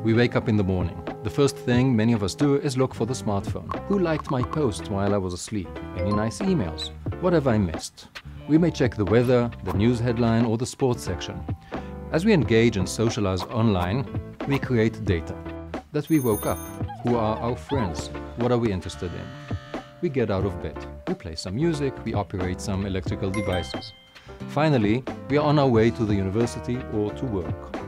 We wake up in the morning. The first thing many of us do is look for the smartphone. Who liked my post while I was asleep? Any nice emails? What have I missed? We may check the weather, the news headline, or the sports section. As we engage and socialize online, we create data. That we woke up. Who are our friends? What are we interested in? We get out of bed. We play some music. We operate some electrical devices. Finally, we are on our way to the university or to work.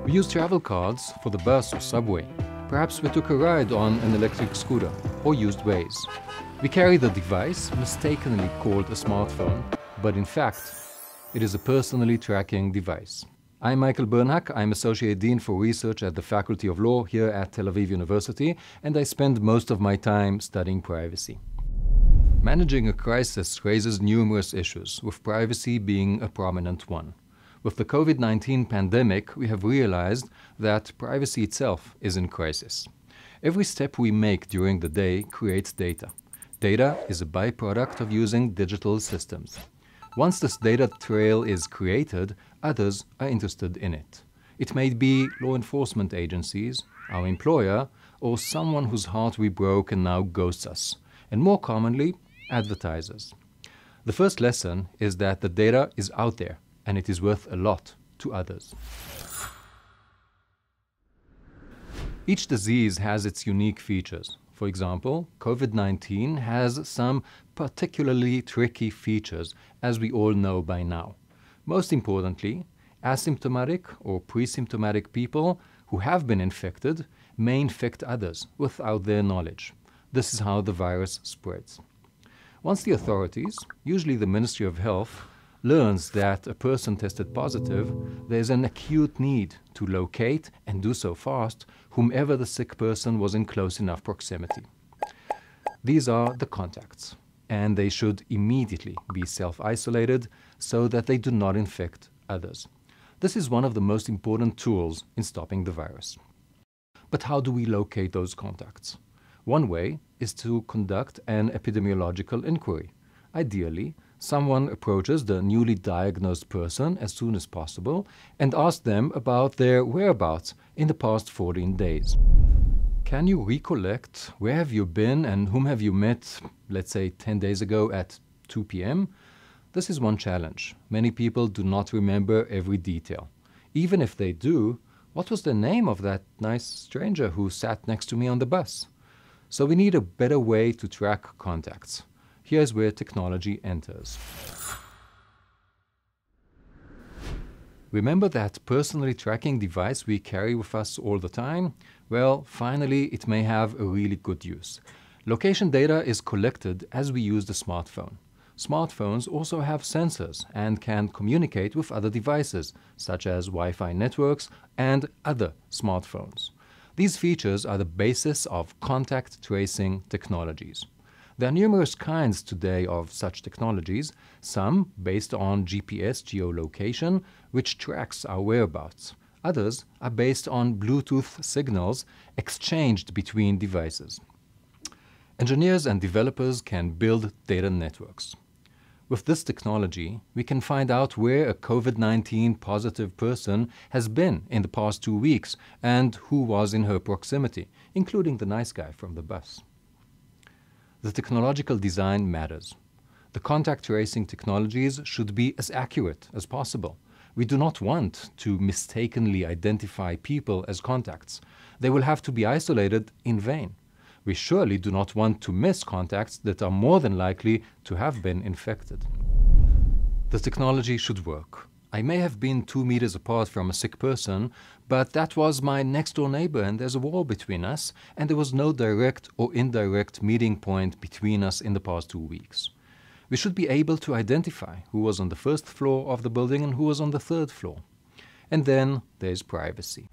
We use travel cards for the bus or subway. Perhaps we took a ride on an electric scooter or used Waze. We carry the device mistakenly called a smartphone, but in fact, it is a personally tracking device. I'm Michael Bernhack. I'm Associate Dean for Research at the Faculty of Law here at Tel Aviv University, and I spend most of my time studying privacy. Managing a crisis raises numerous issues, with privacy being a prominent one. With the COVID-19 pandemic, we have realized that privacy itself is in crisis. Every step we make during the day creates data. Data is a byproduct of using digital systems. Once this data trail is created, others are interested in it. It may be law enforcement agencies, our employer, or someone whose heart we broke and now ghosts us, and more commonly, advertisers. The first lesson is that the data is out there, and it is worth a lot to others. Each disease has its unique features. For example, COVID-19 has some particularly tricky features, as we all know by now. Most importantly, asymptomatic or pre-symptomatic people who have been infected may infect others without their knowledge. This is how the virus spreads. Once the authorities, usually the Ministry of Health, learns that a person tested positive, there's an acute need to locate, and do so fast, whomever the sick person was in close enough proximity. These are the contacts, and they should immediately be self-isolated so that they do not infect others. This is one of the most important tools in stopping the virus. But how do we locate those contacts? One way is to conduct an epidemiological inquiry. Ideally, someone approaches the newly diagnosed person as soon as possible and asks them about their whereabouts in the past 14 days. Can you recollect where have you been and whom have you met, let's say 10 days ago at 2 p.m.? This is one challenge. Many people do not remember every detail. Even if they do, what was the name of that nice stranger who sat next to me on the bus? So we need a better way to track contacts. Here's where technology enters. Remember that personally tracking device we carry with us all the time? Well, finally, it may have a really good use. Location data is collected as we use the smartphone. Smartphones also have sensors and can communicate with other devices, such as Wi-Fi networks and other smartphones. These features are the basis of contact tracing technologies. There are numerous kinds today of such technologies, some based on GPS geolocation, which tracks our whereabouts. Others are based on Bluetooth signals exchanged between devices. Engineers and developers can build data networks. With this technology, we can find out where a COVID-19 positive person has been in the past 2 weeks and who was in her proximity, including the nice guy from the bus. The technological design matters. The contact tracing technologies should be as accurate as possible. We do not want to mistakenly identify people as contacts. They will have to be isolated in vain. We surely do not want to miss contacts that are more than likely to have been infected. The technology should work. I may have been 2 meters apart from a sick person, but that was my next-door neighbor and there's a wall between us, and there was no direct or indirect meeting point between us in the past 2 weeks. We should be able to identify who was on the first floor of the building and who was on the third floor. And then there's privacy.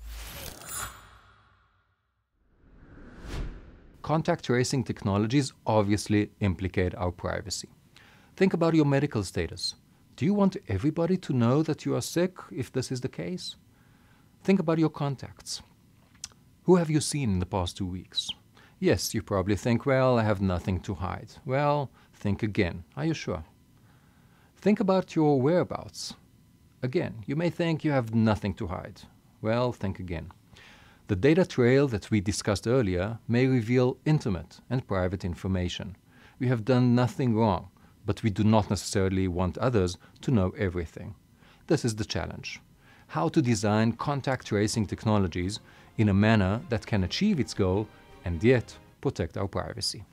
Contact tracing technologies obviously implicate our privacy. Think about your medical status. Do you want everybody to know that you are sick if this is the case? Think about your contacts. Who have you seen in the past 2 weeks? Yes, you probably think, well, I have nothing to hide. Well, think again. Are you sure? Think about your whereabouts. Again, you may think you have nothing to hide. Well, think again. The data trail that we discussed earlier may reveal intimate and private information. We have done nothing wrong, but we do not necessarily want others to know everything. This is the challenge: how to design contact tracing technologies in a manner that can achieve its goal and yet protect our privacy.